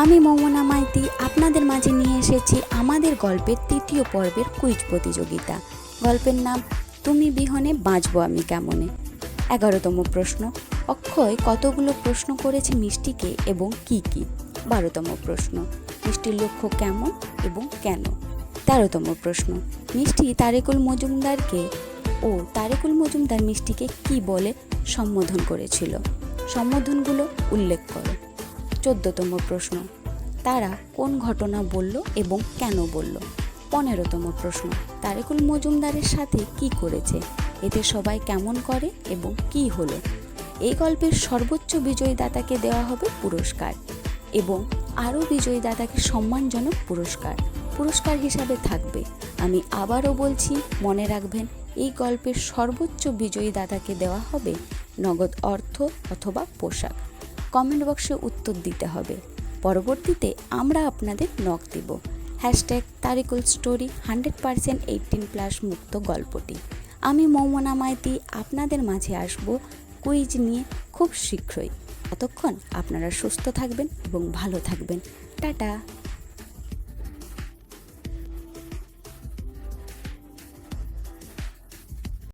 আমি মৌমনা মাইতি আপনাদের মাঝে নিয়ে এসেছি আমাদের গল্পের তৃতীয় পর্বের কুইজ প্রতিযোগিতা। গল্পের নাম তুমি বিহনে বাঁচবো আমি কেমনে। 11তম প্রশ্ন, অক্ষয় কতগুলো প্রশ্ন করেছে মিষ্টিকে এবং কি কি। 12তম প্রশ্ন, মিষ্টির লক্ষ্য কেমন এবং কেন। 13তম প্রশ্ন, মিষ্টি তারেকুল মজুমদার মিষ্টিকে কি বলে সম্বোধন করেছিল, সম্বোধনগুলো উল্লেখ করো। 14তম প্রশ্ন, তারা কোন ঘটনা বলল এবং কেন বলল। 15তম প্রশ্ন, তারেকুল মজুমদারের সাথে কি করেছে, এতে সবাই কেমন করে এবং কি হলো। এই গল্পের সর্বোচ্চ বিজয়ীদাতাকে দেওয়া হবে পুরস্কার এবং আরও বিজয়ীদাতাকে সম্মানজনক পুরস্কার হিসাবে থাকবে। আমি আবারও বলছি, মনে রাখবেন, এই গল্পের সর্বোচ্চ বিজয়ীদাতাকে দেওয়া হবে নগদ অর্থ অথবা পোশাক। কমেন্ট বক্সে উত্তর দিতে হবে। পরবর্তীতে আমরা আপনাদের নক দিব। #তারিকুল স্টোরি 100% 18+ মুক্ত গল্পটি। আমি মৌমনা মাইতি আপনাদের মাঝে আসব কুইজ নিয়ে খুব শীঘ্রই। ততক্ষণ আপনারা সুস্থ থাকবেন এবং ভালো থাকবেন। টাটা।